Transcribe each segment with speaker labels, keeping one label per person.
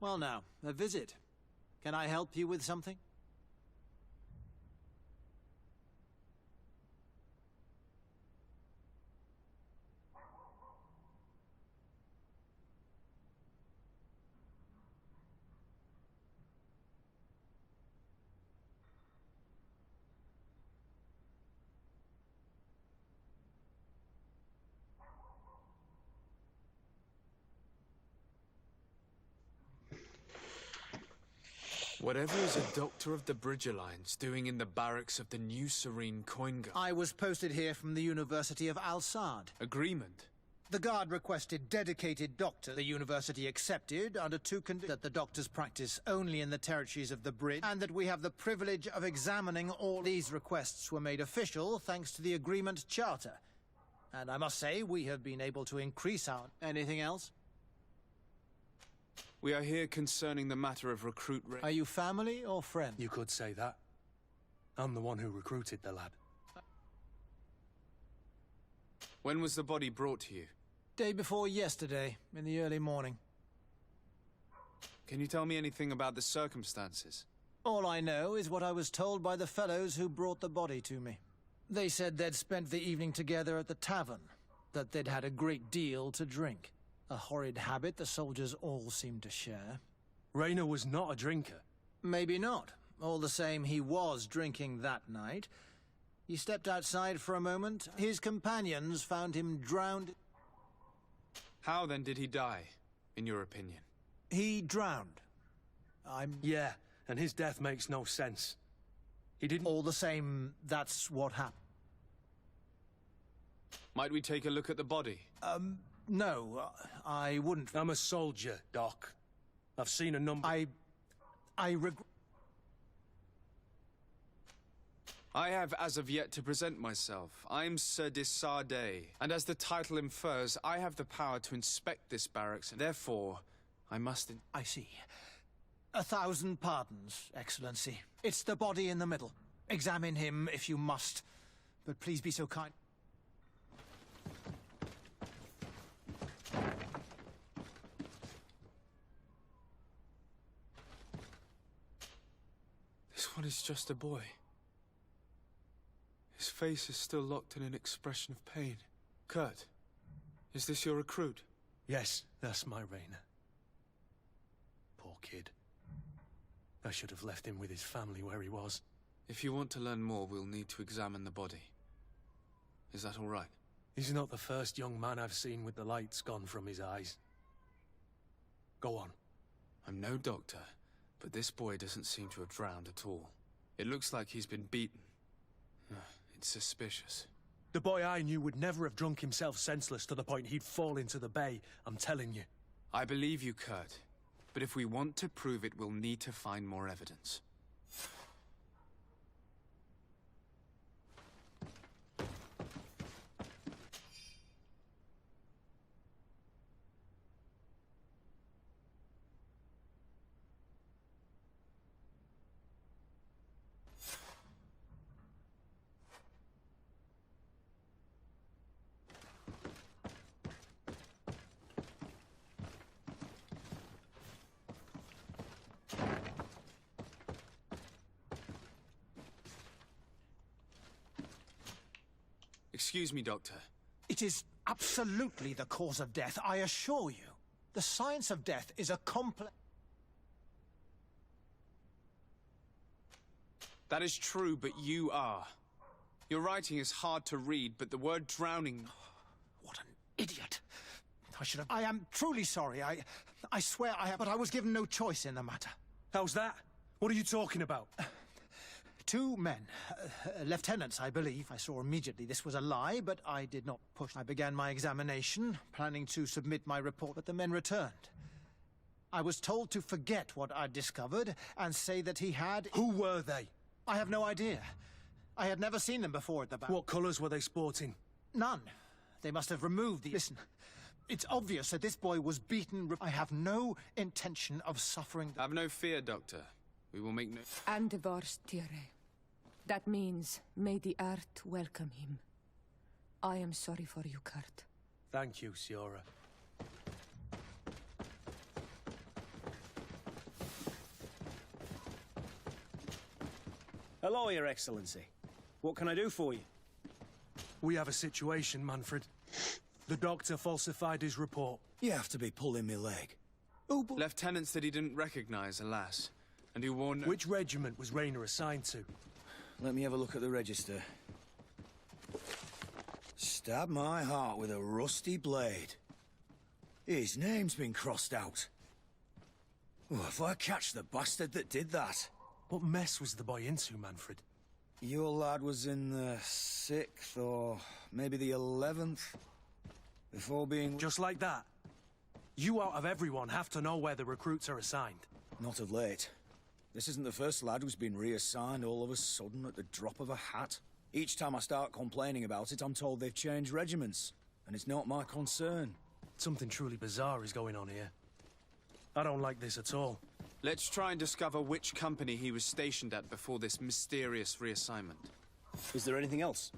Speaker 1: Well now, a visit. Can I help you with something?
Speaker 2: Whatever is a doctor of the Bridger Lines doing in the barracks of the New Serene Coin Guard?
Speaker 1: I was posted here from the University of Al-Sad.
Speaker 2: Agreement?
Speaker 1: The guard requested dedicated doctor. The university accepted under two conditions: that the doctors practice only in the territories of the Bridge, and that we have the privilege of examining all. These requests were made official thanks to the agreement charter. And I must say, we have been able to increase our... Anything else?
Speaker 2: We are here concerning the matter of recruit rate.
Speaker 1: Are you family or friend?
Speaker 3: You could say that. I'm the one who recruited the lad.
Speaker 2: When was the body brought to you?
Speaker 1: Day before yesterday, in the early morning.
Speaker 2: Can you tell me anything about the circumstances?
Speaker 1: All I know is what I was told by the fellows who brought the body to me. They said they'd spent the evening together at the tavern, that they'd had a great deal to drink. A horrid habit the soldiers all seemed to share.
Speaker 3: Raynor was not a drinker.
Speaker 1: Maybe not. All the same, he was drinking that night. He stepped outside for a moment. His companions found him drowned.
Speaker 2: How then did he die, in your opinion?
Speaker 1: He drowned.
Speaker 3: Yeah, and his death makes no sense. He didn't...
Speaker 1: All the same, that's what happened.
Speaker 2: Might we take a look at the body?
Speaker 1: No, I wouldn't.
Speaker 3: I'm a soldier, Doc. I've seen a number...
Speaker 1: I regret...
Speaker 2: I have as of yet to present myself. I'm Sir Desardet, and as the title infers, I have the power to inspect this barracks, and therefore, I must...
Speaker 1: I see. 1,000 pardons, Excellency. It's the body in the middle. Examine him if you must, but please be so kind.
Speaker 2: This one is just a boy. His face is still locked in an expression of pain. Kurt, is this your recruit?
Speaker 3: Yes, that's my Raynor. Poor kid. I should have left him with his family where he was.
Speaker 2: If you want to learn more, we'll need to examine the body. Is that all right?
Speaker 3: He's not the first young man I've seen with the lights gone from his eyes. Go on.
Speaker 2: I'm no doctor, but this boy doesn't seem to have drowned at all. It looks like he's been beaten. It's suspicious.
Speaker 3: The boy I knew would never have drunk himself senseless to the point he'd fall into the bay, I'm telling you.
Speaker 2: I believe you, Kurt. But if we want to prove it, we'll need to find more evidence. Excuse me, Doctor.
Speaker 1: It is absolutely the cause of death, I assure you. The science of death is a complex...
Speaker 2: That is true, but you are. Your writing is hard to read, but the word drowning...
Speaker 1: What an idiot. I am truly sorry. I swear I have... But I was given no choice in the matter.
Speaker 3: How's that? What are you talking about?
Speaker 1: 2 men, lieutenants, I believe. I saw immediately this was a lie, but I did not push. I began my examination, planning to submit my report, but the men returned. I was told to forget what I'd discovered and say that he had...
Speaker 3: Who were they?
Speaker 1: I have no idea. I had never seen them before at the back.
Speaker 3: What colours were they sporting?
Speaker 1: None. They must have removed the... Listen, it's obvious that this boy was beaten. I have no intention of suffering...
Speaker 2: Have no fear, Doctor. We will make no...
Speaker 4: Andevars Tire. That means, may the earth welcome him. I am sorry for you, Kurt.
Speaker 3: Thank you, Siora.
Speaker 5: Hello, Your Excellency. What can I do for you?
Speaker 3: We have a situation, Manfred. The doctor falsified his report.
Speaker 6: You have to be pulling me leg.
Speaker 2: Lieutenants that he didn't recognize, alas, and who wore no...
Speaker 3: Which regiment was Rayner assigned to?
Speaker 6: Let me have a look at the register. Stab my heart with a rusty blade. His name's been crossed out. Oh, if I catch the bastard that did that.
Speaker 3: What mess was the boy into, Manfred?
Speaker 6: Your lad was in the 6th or maybe the 11th. Before being...
Speaker 3: Just like that? You out of everyone have to know where the recruits are assigned.
Speaker 6: Not of late. This isn't the first lad who's been reassigned all of a sudden at the drop of a hat. Each time I start complaining about it, I'm told they've changed regiments. And it's not my concern.
Speaker 3: Something truly bizarre is going on here. I don't like this at all.
Speaker 2: Let's try and discover which company he was stationed at before this mysterious reassignment.
Speaker 5: Is there anything else?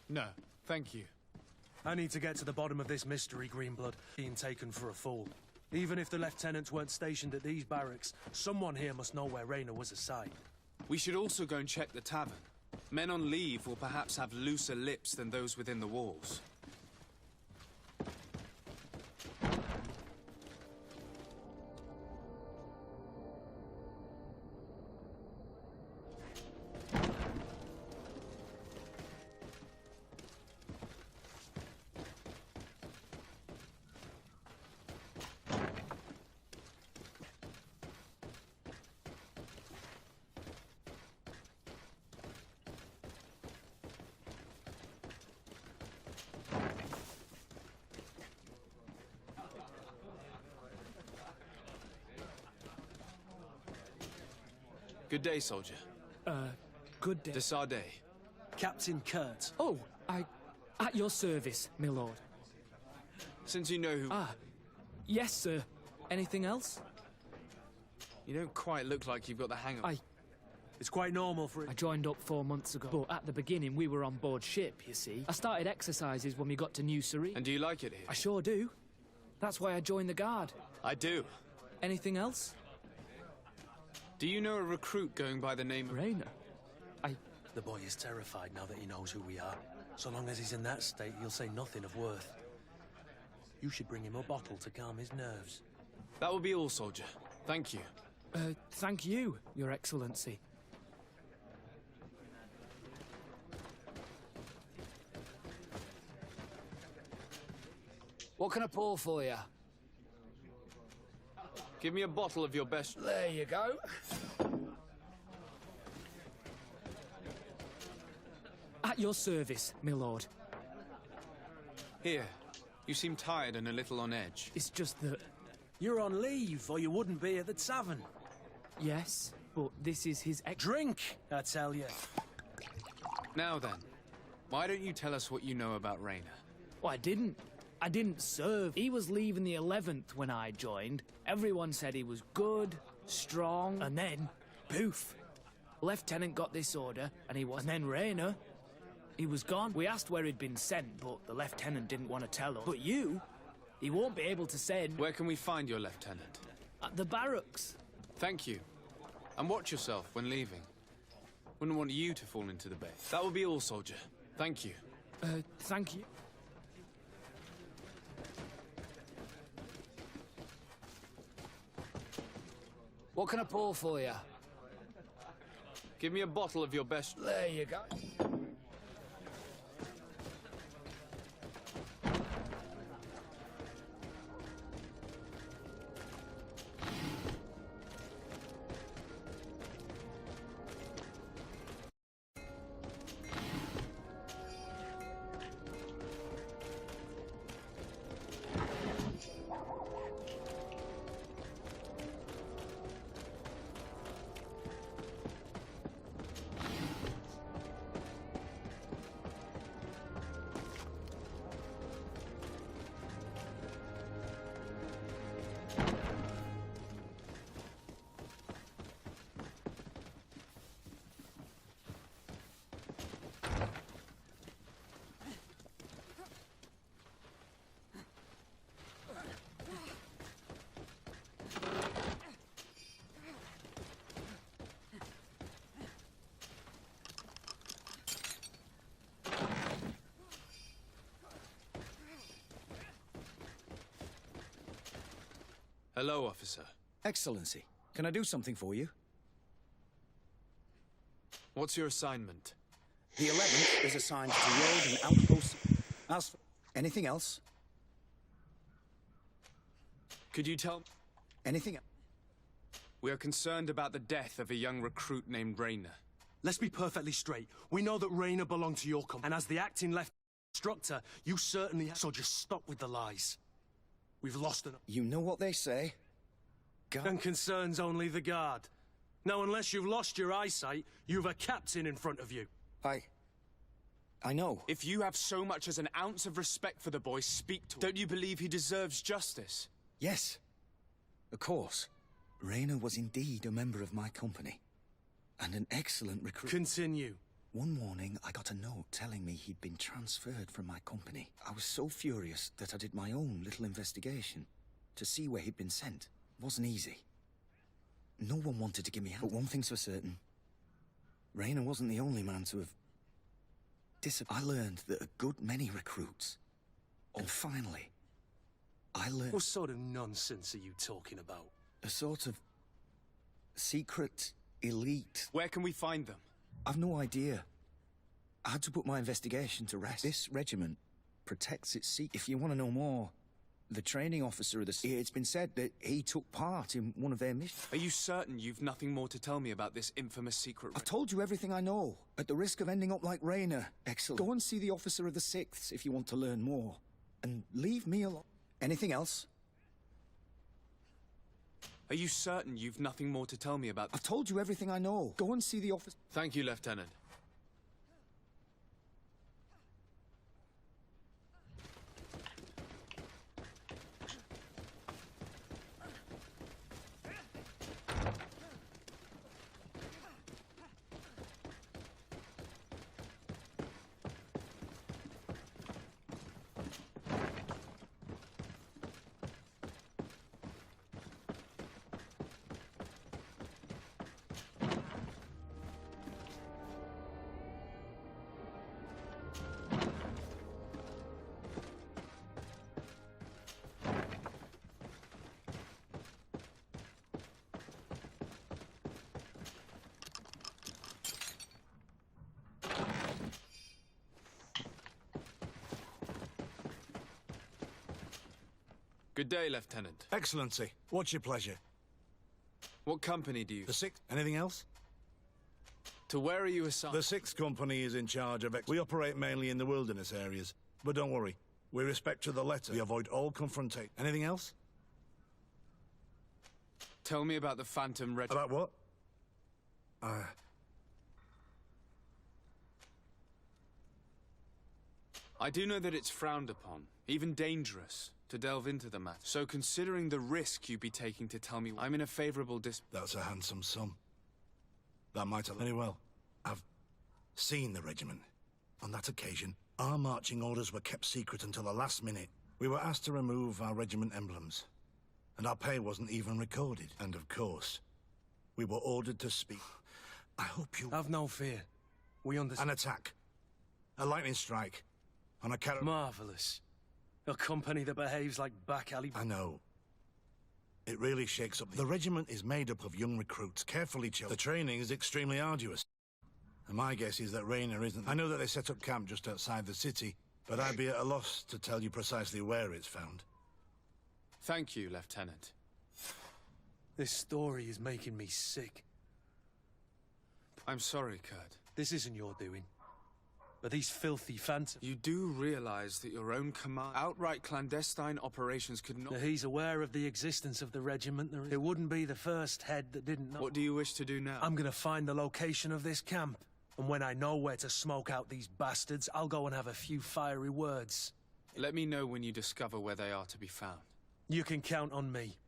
Speaker 2: No, thank you.
Speaker 3: I need to get to the bottom of this mystery, Greenblood. Being taken for a fool. Even if the lieutenants weren't stationed at these barracks, someone here must know where Rayner was assigned.
Speaker 2: We should also go and check the tavern. Men on leave will perhaps have looser lips than those within the walls. Good day, soldier.
Speaker 7: Good day.
Speaker 2: Desade.
Speaker 3: Captain Kurt.
Speaker 7: Oh, at your service, my lord.
Speaker 2: Since you know who...
Speaker 7: Yes, sir. Anything else?
Speaker 2: You don't quite look like you've got the hang of it.
Speaker 3: It's quite normal for it.
Speaker 7: I joined up 4 months ago, but at the beginning we were on board ship, you see. I started exercises when we got to New Serene.
Speaker 2: And do you like it here?
Speaker 7: I sure do. That's why I joined the guard.
Speaker 2: I do.
Speaker 7: Anything else?
Speaker 2: Do you know a recruit going by the name of...
Speaker 7: Rayner?
Speaker 3: The boy is terrified now that he knows who we are. So long as he's in that state, he'll say nothing of worth. You should bring him a bottle to calm his nerves.
Speaker 2: That will be all, soldier. Thank you.
Speaker 7: Thank you, Your Excellency.
Speaker 8: What can I pour for you?
Speaker 2: Give me a bottle of your best...
Speaker 8: There you go.
Speaker 7: At your service, my lord.
Speaker 2: Here. You seem tired and a little on edge.
Speaker 7: It's just that...
Speaker 3: You're on leave, or you wouldn't be at the tavern.
Speaker 7: Yes, but this is his
Speaker 3: Drink, I tell you.
Speaker 2: Now then, why don't you tell us what you know about Rayner?
Speaker 7: Well, I didn't serve. He was leaving the 11th when I joined. Everyone said he was good, strong, and then, poof. Lieutenant got this order, and he was... And then Rayner, he was gone. We asked where he'd been sent, but the lieutenant didn't want to tell us. But you, he won't be able to send...
Speaker 2: Where can we find your lieutenant?
Speaker 7: At the barracks.
Speaker 2: Thank you. And watch yourself when leaving. Wouldn't want you to fall into the bay. That will be all, soldier. Thank you.
Speaker 7: Thank you.
Speaker 8: What can I pour for you?
Speaker 2: Give me a bottle of your best...
Speaker 8: There you go.
Speaker 2: Hello, officer.
Speaker 6: Excellency, can I do something for you?
Speaker 2: What's your assignment?
Speaker 6: The 11th is assigned to road and outpost. As for anything else?
Speaker 2: Could you tell...
Speaker 6: Anything else?
Speaker 2: We are concerned about the death of a young recruit named Rainer.
Speaker 3: Let's be perfectly straight. We know that Rainer belonged to your company, and as the acting left instructor, you certainly have. So just stop with the lies. We've lost enough.
Speaker 6: You know what they say.
Speaker 3: And concerns only the guard. Now, unless you've lost your eyesight, you've a captain in front of you.
Speaker 6: I know.
Speaker 2: If you have so much as an ounce of respect for the boy, speak to him. Don't you believe he deserves justice?
Speaker 6: Yes. Of course. Rainer was indeed a member of my company. And an excellent recruit.
Speaker 3: Continue.
Speaker 6: One morning, I got a note telling me he'd been transferred from my company. I was so furious that I did my own little investigation to see where he'd been sent. It wasn't easy. No one wanted to give me help. But one thing's for certain. Rainer wasn't the only man to have disappeared. I learned that a good many recruits. And finally, I learned...
Speaker 3: What sort of nonsense are you talking about?
Speaker 6: A sort of secret elite.
Speaker 2: Where can we find them?
Speaker 6: I've no idea. I had to put my investigation to rest. This regiment protects its secret. If you want to know more, the training officer of the... It's been said that he took part in one of their missions.
Speaker 2: Are you certain you've nothing more to tell me about this infamous secret?
Speaker 6: I've told you everything I know, at the risk of ending up like Rainer. Excellent. Go and see the officer of the 6th if you want to learn more. And leave me alone. Anything else?
Speaker 2: Are you certain you've nothing more to tell me about...
Speaker 6: I've told you everything I know. Go and see the officer.
Speaker 2: Thank you, Lieutenant. Good day, Lieutenant.
Speaker 9: Excellency, what's your pleasure?
Speaker 2: What company do you...
Speaker 9: The 6th? Anything else?
Speaker 2: To where are you assigned?
Speaker 9: The 6th Company is in charge of... We operate mainly in the wilderness areas. But don't worry, we respect to the letter. We avoid all confrontation. Anything else?
Speaker 2: Tell me about the Phantom Red...
Speaker 9: About what?
Speaker 2: I do know that it's frowned upon, even dangerous, to delve into the matter. So considering the risk you'd be taking to tell me, I'm in a favorable
Speaker 9: That's a handsome sum. That might have... Very well. I've seen the regiment. On that occasion, our marching orders were kept secret until the last minute. We were asked to remove our regiment emblems. And our pay wasn't even recorded. And of course, we were ordered to speak. I hope you...
Speaker 3: Have no fear. We understand.
Speaker 9: An attack. A lightning strike. On a
Speaker 3: Marvelous. A company that behaves like back alley...
Speaker 9: I know. It really shakes up. The regiment is made up of young recruits, carefully chosen. The training is extremely arduous. And my guess is that Rainer isn't... I know that they set up camp just outside the city, but I'd be at a loss to tell you precisely where it's found.
Speaker 2: Thank you, Lieutenant.
Speaker 3: This story is making me sick.
Speaker 2: I'm sorry, Kurt.
Speaker 3: This isn't your doing. But these filthy phantoms...
Speaker 2: You do realize that your own command... Outright clandestine operations could not...
Speaker 3: He's aware of the existence of the regiment. It wouldn't be the first head that didn't know.
Speaker 2: What do you wish to do now?
Speaker 3: I'm gonna find the location of this camp. And when I know where to smoke out these bastards, I'll go and have a few fiery words.
Speaker 2: Let me know when you discover where they are to be found.
Speaker 3: You can count on me.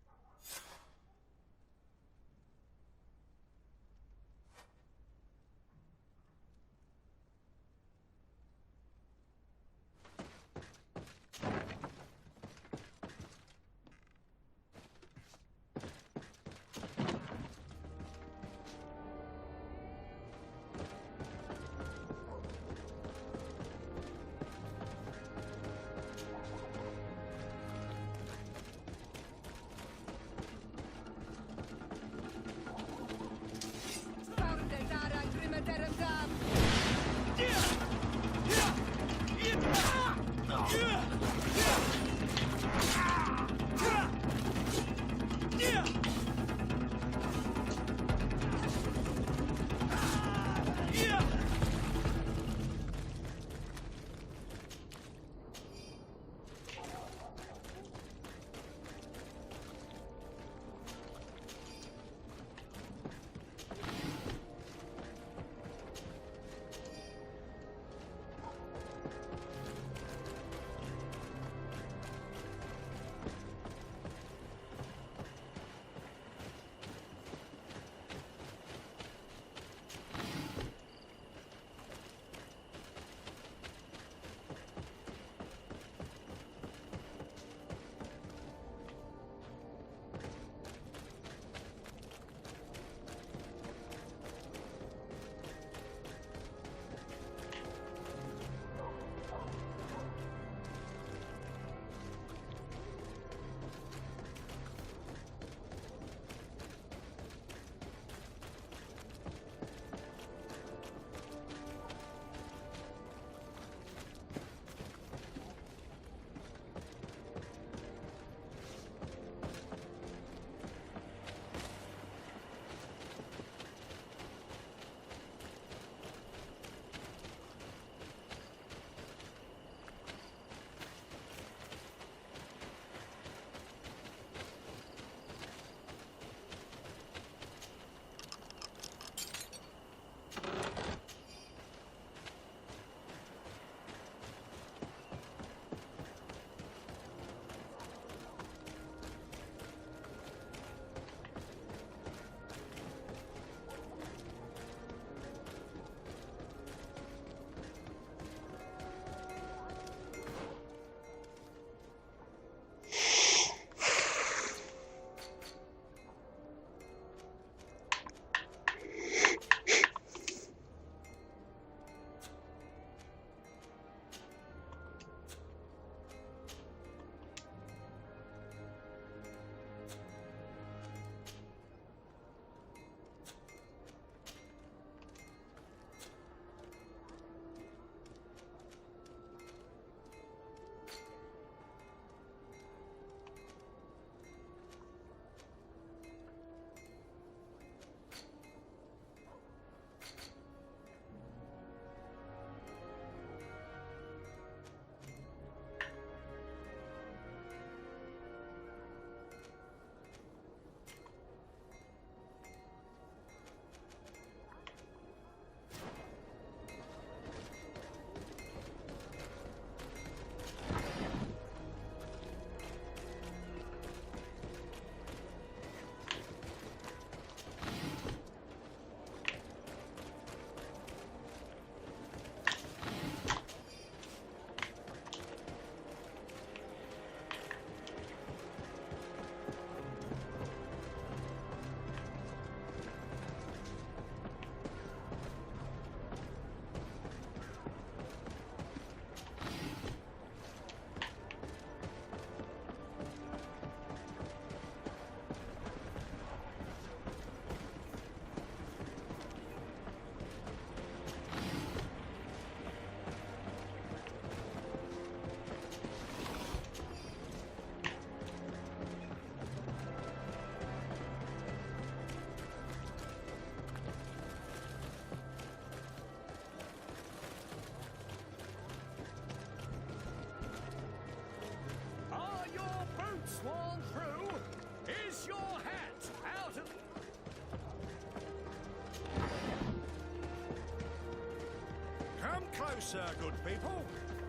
Speaker 9: sir, good people.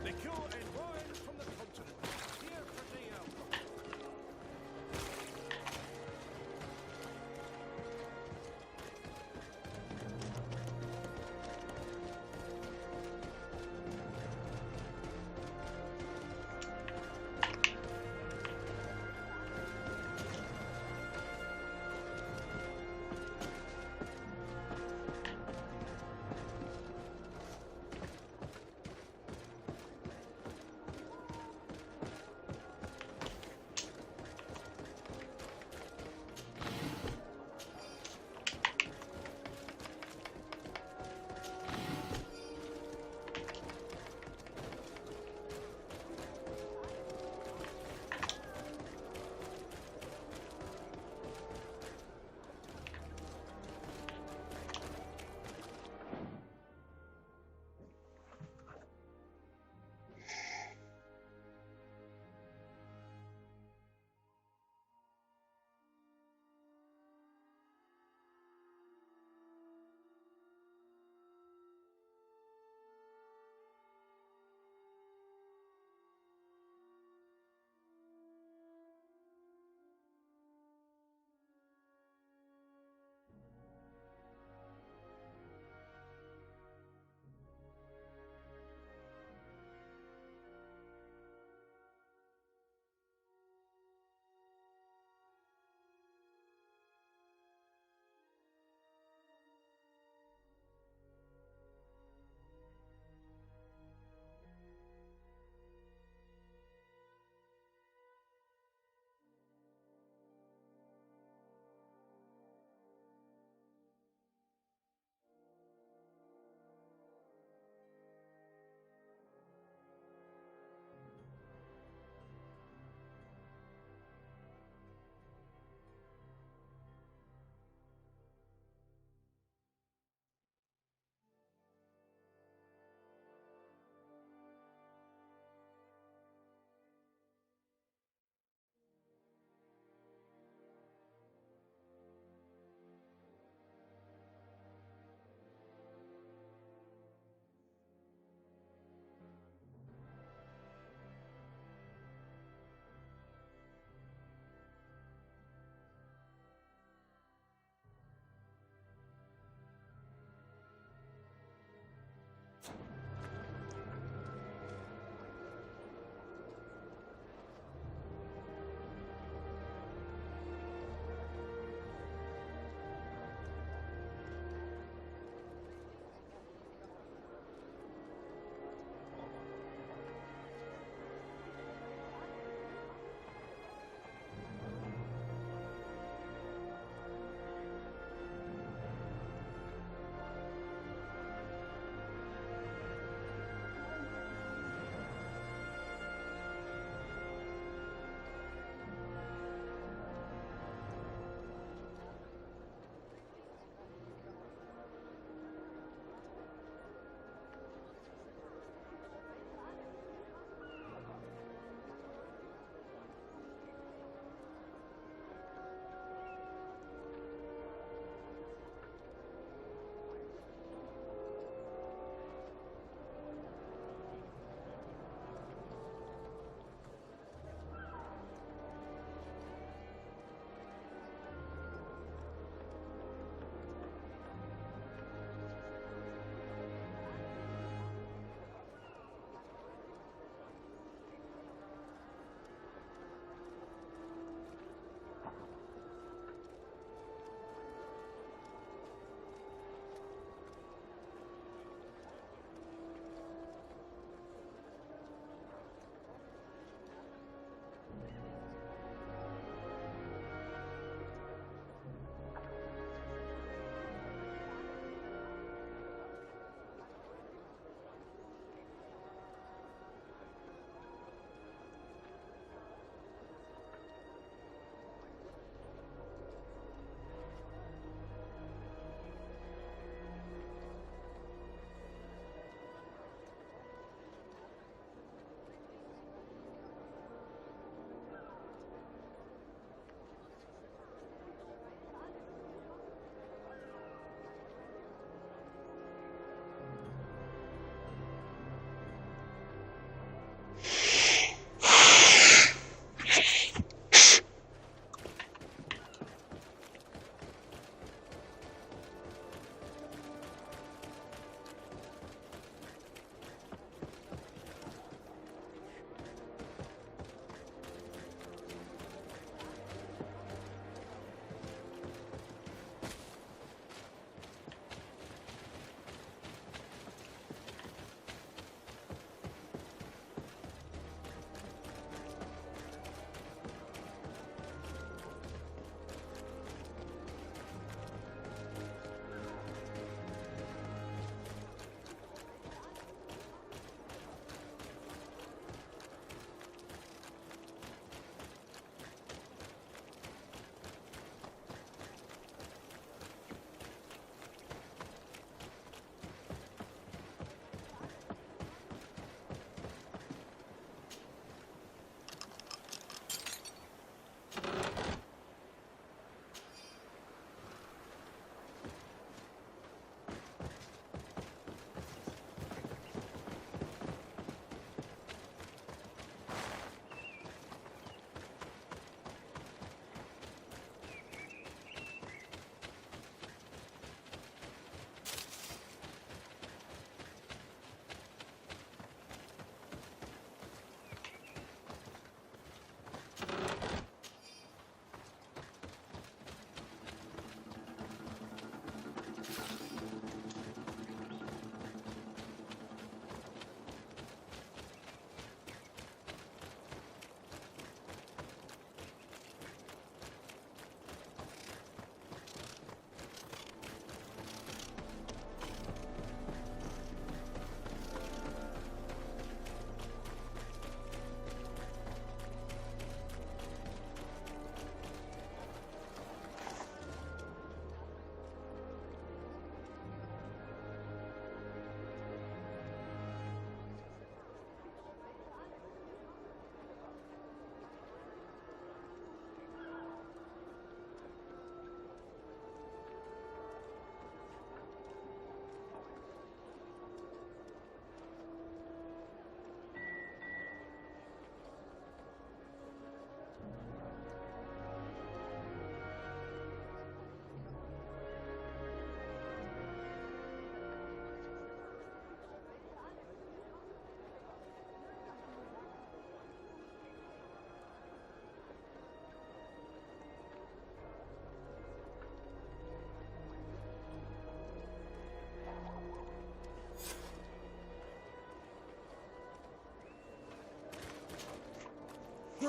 Speaker 9: Liqueur and wine from the continent. Here for DL.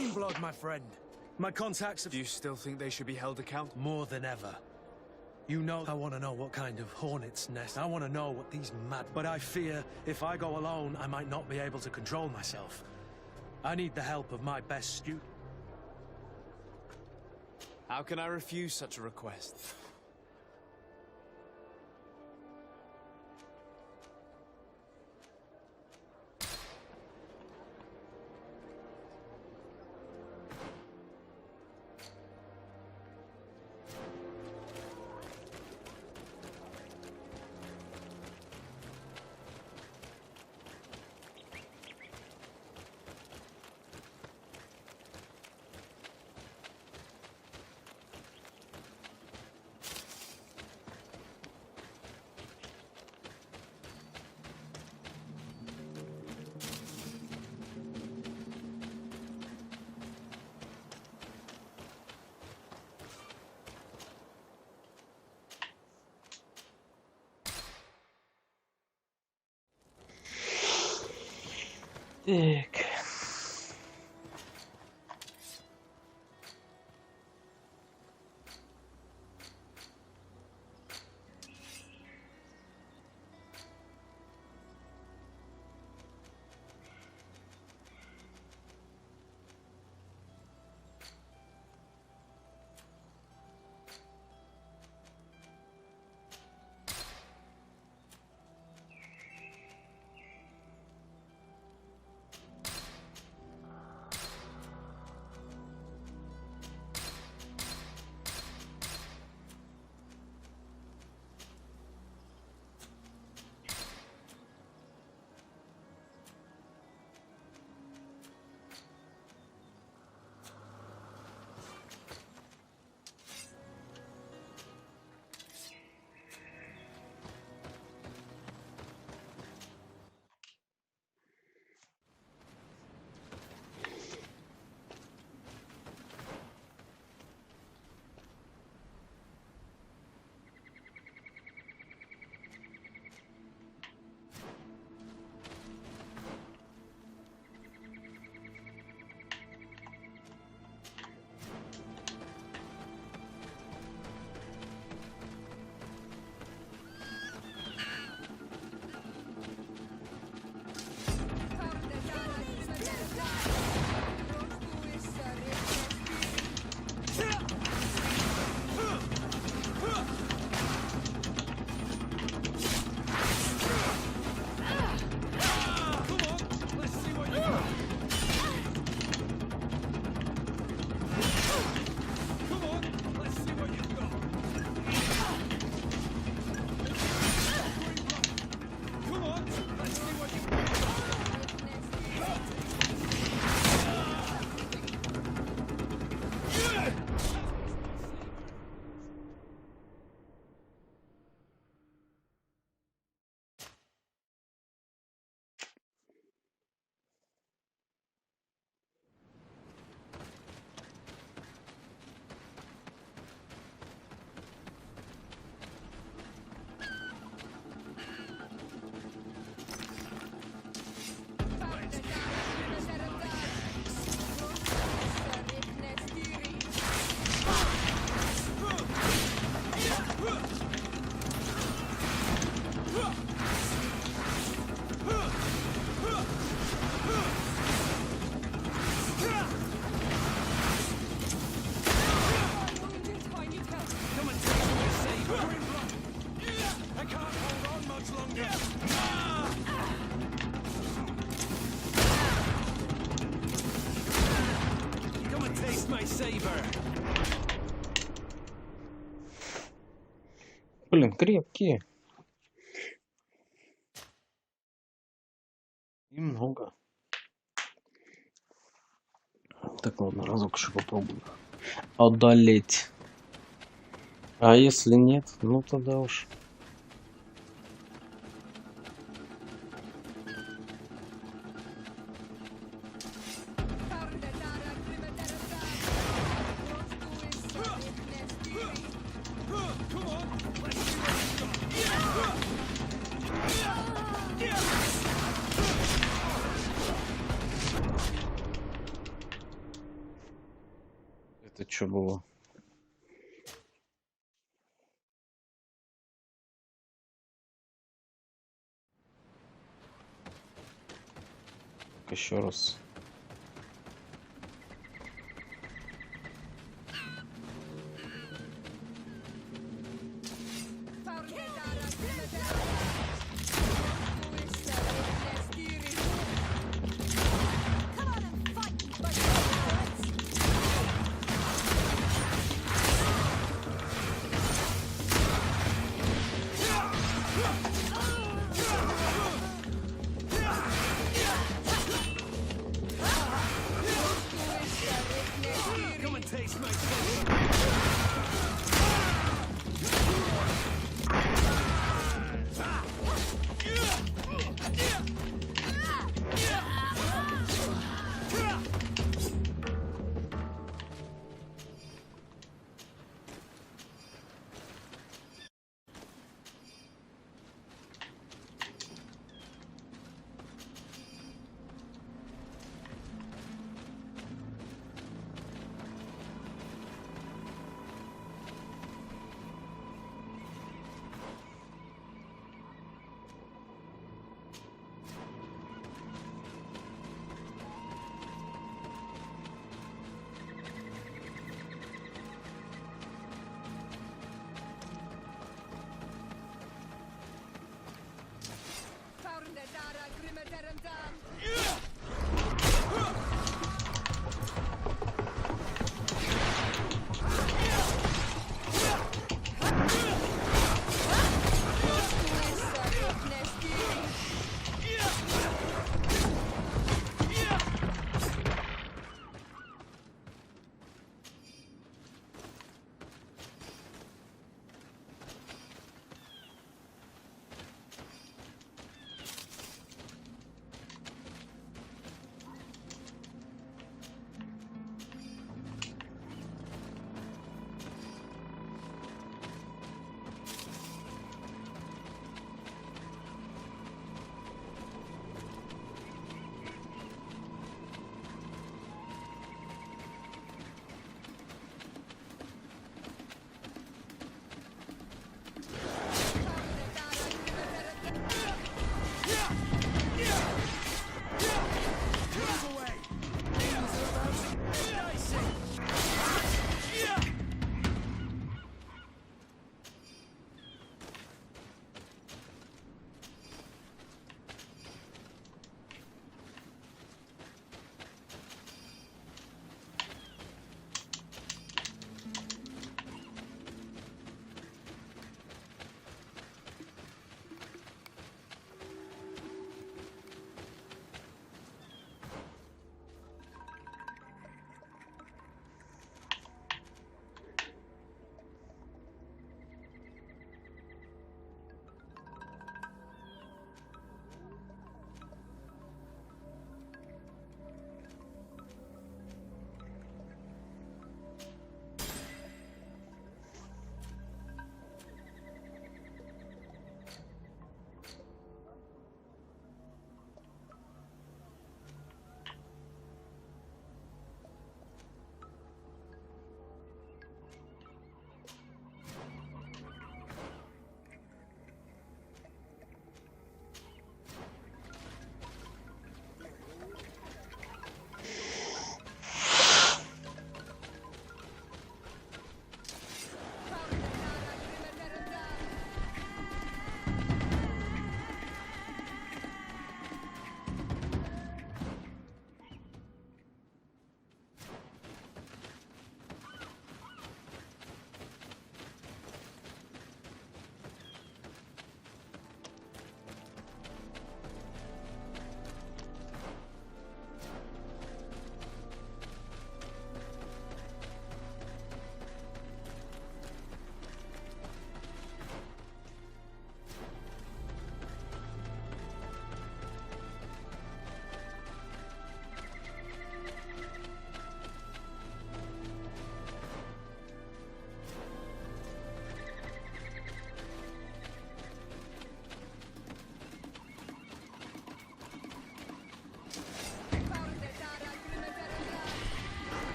Speaker 3: Greenblood, my friend. My contacts have...
Speaker 2: Do you still think they should be held accountable?
Speaker 3: More than ever. You know I want to know what kind of hornet's nest. I want to know what these mad... But I fear if I go alone, I might not be able to control myself. I need the help of my best student.
Speaker 2: How can I refuse such a request?
Speaker 10: Так. Блин, крепкие. И много. Так, ладно, разок еще попробую одолеть. А если нет, ну тогда уж. що було. Так, ще раз.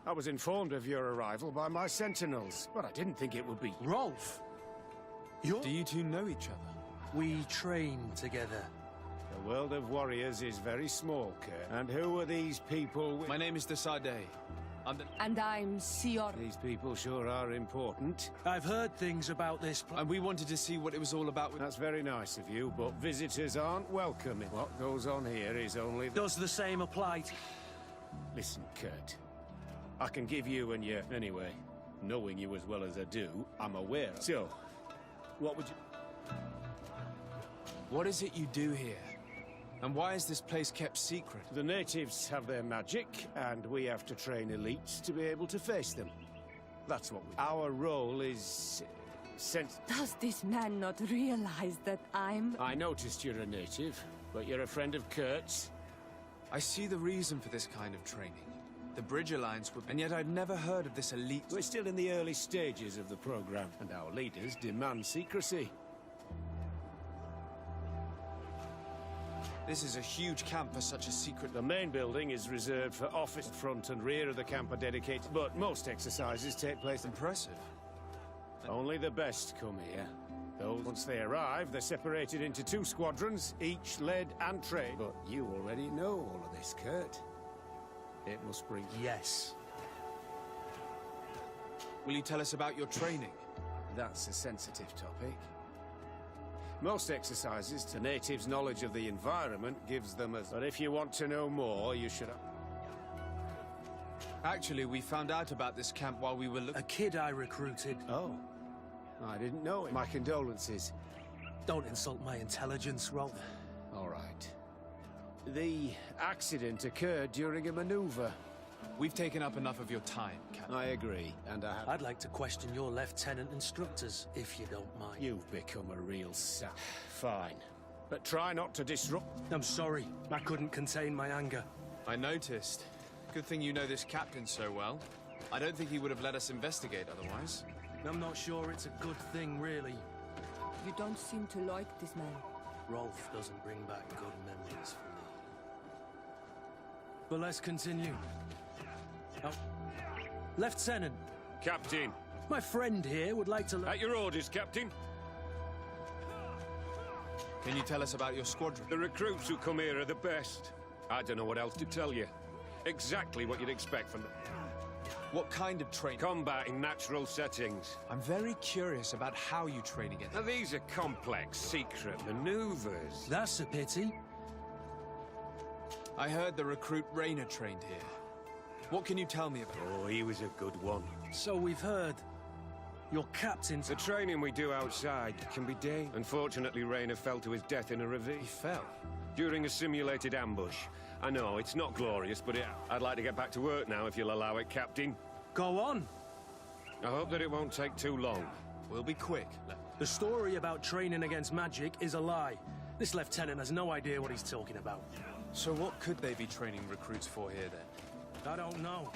Speaker 11: I was informed of your arrival by my sentinels, but I didn't think it would be...
Speaker 3: Rolf! You're...
Speaker 2: Do you two know each other?
Speaker 3: We trained together.
Speaker 11: The world of warriors is very small, Kurt. And who are these people with...
Speaker 2: My name is Desade.
Speaker 4: And I'm Sior.
Speaker 11: These people sure are important.
Speaker 3: I've heard things about this place.
Speaker 2: And we wanted to see what it was all about.
Speaker 11: That's very nice of you, but visitors aren't welcome. What goes on here is only...
Speaker 3: Does the same apply to...
Speaker 11: Listen, Kurt. I can give you and your... Anyway, knowing you as well as I do, I'm aware. So, what would you...
Speaker 2: What is it you do here? And why is this place kept secret?
Speaker 11: The natives have their magic, and we have to train elites to be able to face them. That's what we... Our role is...
Speaker 4: Does this man not realize that I'm...
Speaker 11: I noticed you're a native, but you're a friend of Kurt's.
Speaker 2: I see the reason for this kind of training. The Bridge Alliance would... And yet I'd never heard of this elite...
Speaker 11: We're still in the early stages of the program, and our leaders demand secrecy.
Speaker 2: This is a huge camp for such a secret...
Speaker 11: The main building is reserved for office. Front and rear of the camp are dedicated, but most exercises take place...
Speaker 2: Impressive.
Speaker 11: Only the best come here. Those, once they arrive, they're separated into 2 squadrons, each led and trained. But you already know all of this, Kurt. It must bring...
Speaker 3: Yes.
Speaker 2: Will you tell us about your training?
Speaker 11: That's a sensitive topic. Most exercises, the natives' knowledge of the environment gives them as... But if you want to know more, you should...
Speaker 2: Actually, we found out about this camp while we were looking...
Speaker 3: A kid I recruited.
Speaker 11: Oh. I didn't know it. My condolences.
Speaker 3: Don't insult my intelligence, Rolf.
Speaker 11: All right. The accident occurred during a maneuver.
Speaker 2: We've taken up enough of your time, Captain.
Speaker 11: I agree, and I have...
Speaker 3: I'd like to question your lieutenant instructors, if you don't mind.
Speaker 11: You've become a real sap. Fine. But try not to disrupt...
Speaker 3: I'm sorry. I couldn't contain my anger.
Speaker 2: I noticed. Good thing you know this captain so well. I don't think he would have let us investigate otherwise.
Speaker 3: I'm not sure it's a good thing, really.
Speaker 4: You don't seem to like this man.
Speaker 3: Rolf doesn't bring back good memories for me. But let's continue. Oh. Lieutenant!
Speaker 11: Captain!
Speaker 3: My friend here would like to...
Speaker 11: At your orders, Captain.
Speaker 2: Can you tell us about your squadron?
Speaker 11: The recruits who come here are the best. I don't know what else to tell you. Exactly what you'd expect from them.
Speaker 2: What kind of training?
Speaker 11: Combat in natural settings.
Speaker 2: I'm very curious about how you train against...
Speaker 11: Now, these are complex, secret maneuvers.
Speaker 3: That's a pity.
Speaker 2: I heard the recruit Rainer trained here. What can you tell me about?
Speaker 11: Oh, he was a good one.
Speaker 3: So we've heard. Your captain's...
Speaker 11: The training we do outside can be dangerous. Unfortunately, Rainer fell to his death in a ravine.
Speaker 2: He fell?
Speaker 11: During a simulated ambush. I know, it's not glorious, but I'd like to get back to work now, if you'll allow it, Captain.
Speaker 3: Go on.
Speaker 11: I hope that it won't take too long.
Speaker 2: We'll be quick.
Speaker 3: The story about training against magic is a lie. This lieutenant has no idea what he's talking about.
Speaker 2: So what could they be training recruits for here, then?
Speaker 3: I don't know.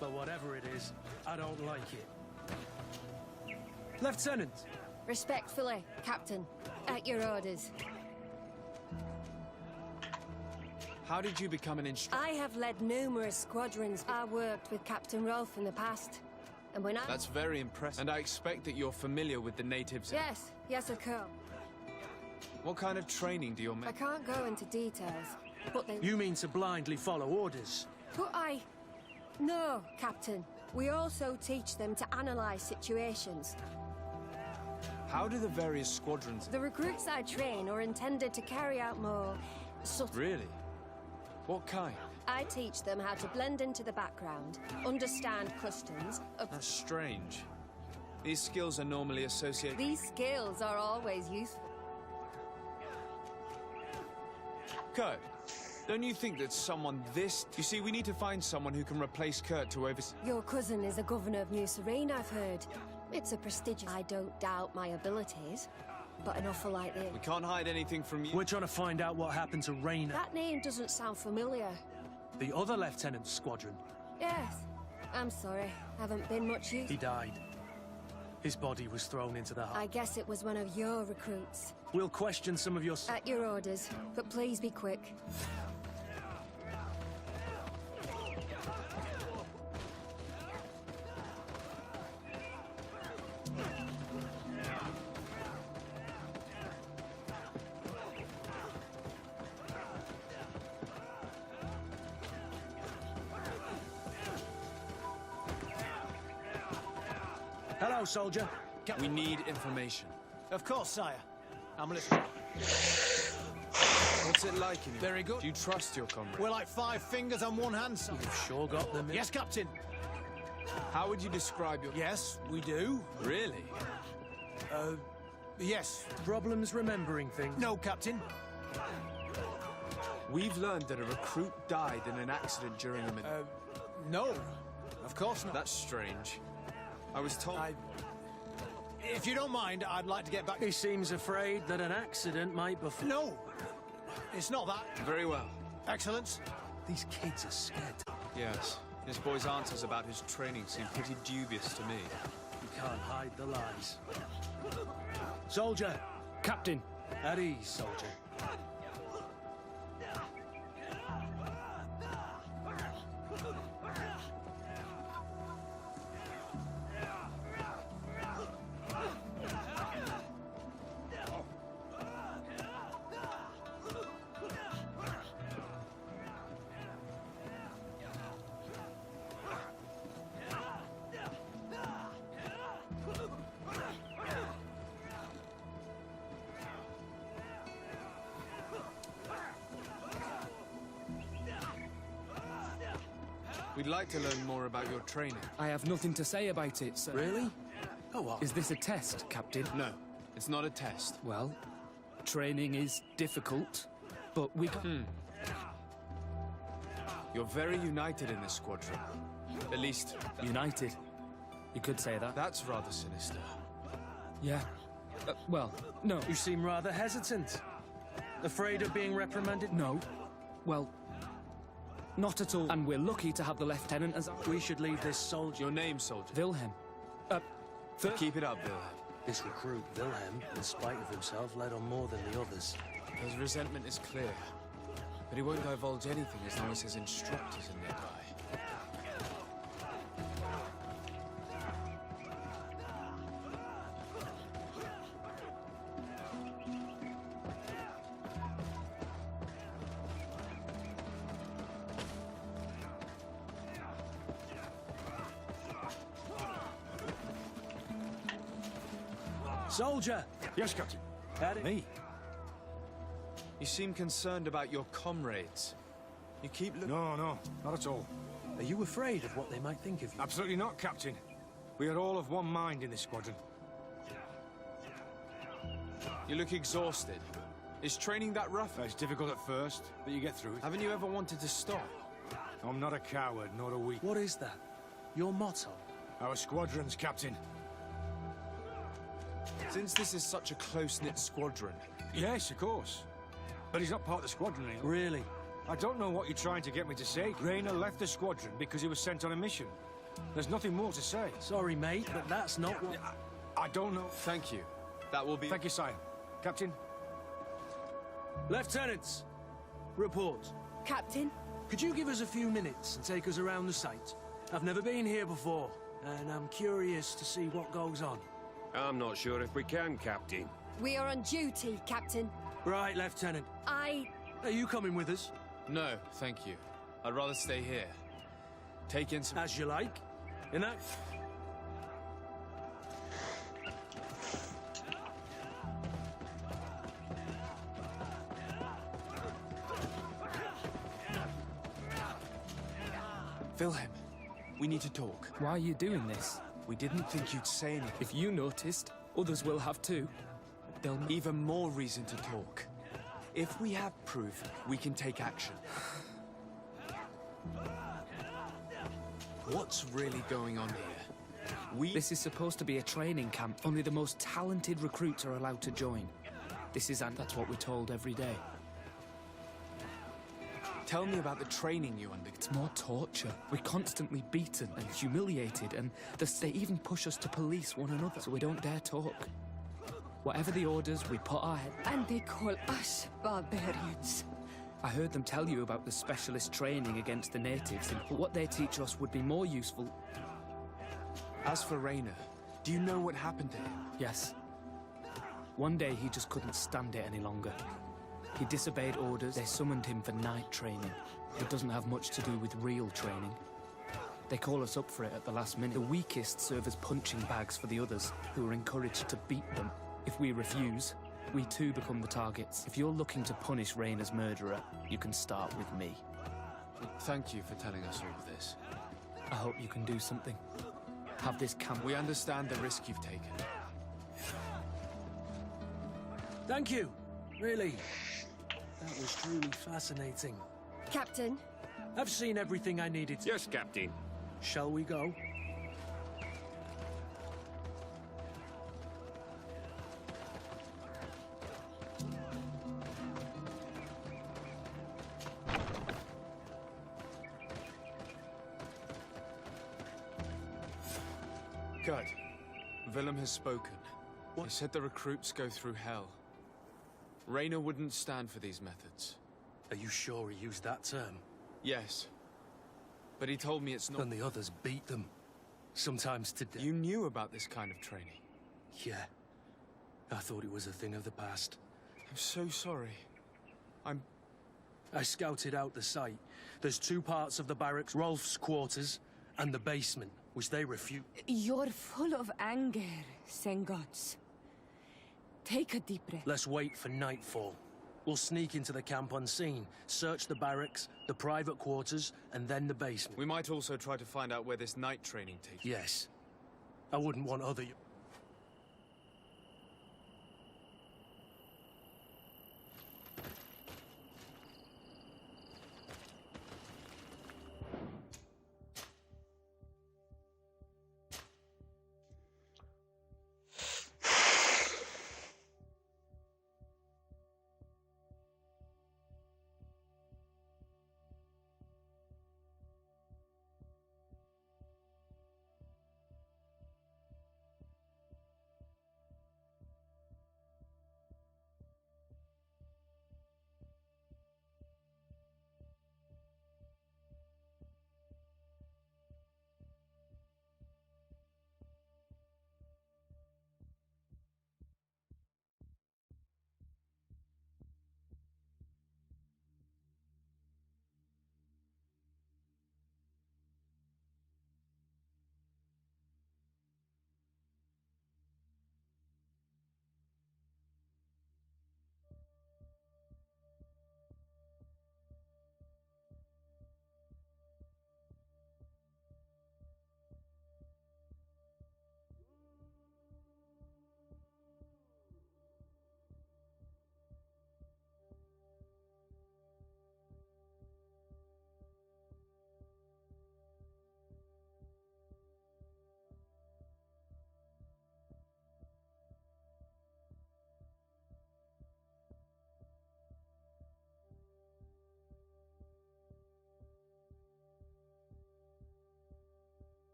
Speaker 3: But whatever it is, I don't like it. Lieutenant!
Speaker 12: Respectfully, Captain. At your orders.
Speaker 2: How did you become an instructor?
Speaker 12: I have led numerous squadrons. I worked with Captain Rolf in the past. And when I...
Speaker 2: That's very impressive. And I expect that you're familiar with the natives.
Speaker 12: Yes, of course.
Speaker 2: What kind of training do you make?
Speaker 12: I can't go into details, but they...
Speaker 3: You mean to blindly follow orders?
Speaker 12: No, Captain. We also teach them to analyze situations.
Speaker 2: How do the various squadrons...
Speaker 12: The recruits I train are intended to carry out more...
Speaker 2: Really? What kind?
Speaker 12: I teach them how to blend into the background, understand customs...
Speaker 2: That's strange. These skills are normally associated...
Speaker 12: These skills are always useful.
Speaker 2: Kurt, don't you think that someone this... You see, we need to find someone who can replace Kurt to oversee...
Speaker 12: Your cousin is a governor of New Serene, I've heard. It's a prestigious... I don't doubt my abilities, but an offer like this...
Speaker 2: We can't hide anything from you.
Speaker 3: We're trying to find out what happened to Rainer.
Speaker 12: That name doesn't sound familiar.
Speaker 3: The other lieutenant's squadron?
Speaker 12: Yes. I'm sorry. Haven't been much use.
Speaker 3: He died. His body was thrown into the...
Speaker 12: I guess it was one of your recruits.
Speaker 3: We'll question some of your...
Speaker 12: At your orders, but please be quick.
Speaker 3: Now, soldier.
Speaker 2: We need information.
Speaker 1: Of course, sire. I'm listening.
Speaker 2: What's it like in here?
Speaker 1: Very good.
Speaker 2: Do you trust your comrade?
Speaker 1: We're like 5 fingers on one hand, sire.
Speaker 3: You've sure got them.
Speaker 1: Yes, Captain.
Speaker 2: How would you describe your...
Speaker 1: Yes, we do.
Speaker 2: Really?
Speaker 1: Yes.
Speaker 3: Problems remembering things?
Speaker 1: No, Captain.
Speaker 2: We've learned that a recruit died in an accident during a...
Speaker 1: No. Of course not.
Speaker 2: That's strange. I was told...
Speaker 1: If you don't mind, I'd like to get back...
Speaker 3: He seems afraid that an accident might befall.
Speaker 1: No. It's not that.
Speaker 2: Very well.
Speaker 1: Excellence.
Speaker 3: These kids are scared.
Speaker 2: Yes. This boy's answers about his training seem pretty dubious to me.
Speaker 3: You can't hide the lies. Soldier.
Speaker 7: Captain.
Speaker 3: At ease, soldier.
Speaker 2: We'd like to learn more about your training.
Speaker 7: I have nothing to say about it, sir.
Speaker 3: Really? Oh, what?
Speaker 7: Is this a test, Captain?
Speaker 2: No, it's not a test.
Speaker 7: Well, training is difficult, but we...
Speaker 2: You're very united in this squadron. At least...
Speaker 7: United. You could say that.
Speaker 2: That's rather sinister.
Speaker 7: Yeah. Well, no.
Speaker 3: You seem rather hesitant. Afraid of being reprimanded?
Speaker 7: No. Well, not at all. And we're lucky to have the lieutenant as...
Speaker 3: We should leave this soldier...
Speaker 2: Your name, soldier?
Speaker 7: Wilhelm.
Speaker 2: Keep it up, Wilhelm.
Speaker 3: This recruit, Wilhelm, in spite of himself, led on more than the others.
Speaker 2: His resentment is clear. But he won't divulge anything as long as his instructors are nearby.
Speaker 3: Soldier!
Speaker 11: Yes, Captain.
Speaker 3: Me?
Speaker 2: You seem concerned about your comrades. You keep looking...
Speaker 11: No, not at all.
Speaker 3: Are you afraid of what they might think of you?
Speaker 11: Absolutely not, Captain. We are all of one mind in this squadron.
Speaker 2: You look exhausted. Is training that rough?
Speaker 11: It's difficult at first, but you get through it.
Speaker 2: Haven't you ever wanted to stop?
Speaker 11: I'm not a coward, nor a weak.
Speaker 3: What is that? Your motto?
Speaker 11: Our squadron's Captain.
Speaker 2: Since this is such a close-knit squadron...
Speaker 11: Yes, of course. But he's not part of the squadron anymore.
Speaker 3: Really?
Speaker 11: I don't know what you're trying to get me to say. Rayner left the squadron because he was sent on a mission. There's nothing more to say.
Speaker 3: Sorry, mate, but that's not what...
Speaker 11: I don't know.
Speaker 2: Thank you. That will be...
Speaker 11: Thank you, sire. Captain?
Speaker 3: Lieutenants! Report.
Speaker 12: Captain?
Speaker 3: Could you give us a few minutes and take us around the site? I've never been here before, and I'm curious to see what goes on.
Speaker 13: I'm not sure if we can, Captain.
Speaker 12: We are on duty, Captain.
Speaker 3: Right, Lieutenant.
Speaker 12: Are
Speaker 3: you coming with us?
Speaker 2: No, thank you. I'd rather stay here. Take in some...
Speaker 3: As you like. In that...
Speaker 2: Wilhelm, we need to talk.
Speaker 7: Why are you doing this?
Speaker 2: We didn't think you'd say anything.
Speaker 7: If you noticed, others will have too. They'll...
Speaker 2: Even more reason to talk. If we have proof, we can take action. What's really going on here?
Speaker 7: This is supposed to be a training camp. Only the most talented recruits are allowed to join. That's what we're told every day.
Speaker 2: Tell me about the training you undergo.
Speaker 7: It's more torture. We're constantly beaten and humiliated, and they even push us to police one another, so we don't dare talk. Whatever the orders, we put our head...
Speaker 4: And they call us barbarians.
Speaker 7: I heard them tell you about the specialist training against the natives, but what they teach us would be more useful.
Speaker 2: As for Rayner, do you know what happened to him?
Speaker 7: Yes. One day he just couldn't stand it any longer. He disobeyed orders. They summoned him for night training. It doesn't have much to do with real training. They call us up for it at the last minute. The weakest serve as punching bags for the others, who are encouraged to beat them. If we refuse, we too become the targets. If you're looking to punish Rayna's murderer, you can start with me.
Speaker 2: Thank you for telling us all of this.
Speaker 7: I hope you can do something. Have this camp.
Speaker 2: We understand the risk you've taken.
Speaker 3: Thank you. Really. That was truly fascinating.
Speaker 12: Captain?
Speaker 3: I've seen everything I needed to.
Speaker 13: Yes, Captain.
Speaker 3: Shall we go?
Speaker 2: Good. Willem has spoken. He said the recruits go through hell. Rayna wouldn't stand for these methods.
Speaker 3: Are you sure he used that term?
Speaker 2: Yes. But he told me it's not...
Speaker 3: And the others beat them. Sometimes to death.
Speaker 2: You knew about this kind of training?
Speaker 3: Yeah. I thought it was a thing of the past.
Speaker 2: I'm so sorry.
Speaker 3: I scouted out the site. There's 2 parts of the barracks, Rolf's quarters and the basement, which they refute.
Speaker 4: You're full of anger, Sengots. Take a deep breath.
Speaker 3: Let's wait for nightfall. We'll sneak into the camp unseen, search the barracks, the private quarters, and then the basement.
Speaker 2: We might also try to find out where this night training takes place.
Speaker 3: Yes. I wouldn't want other...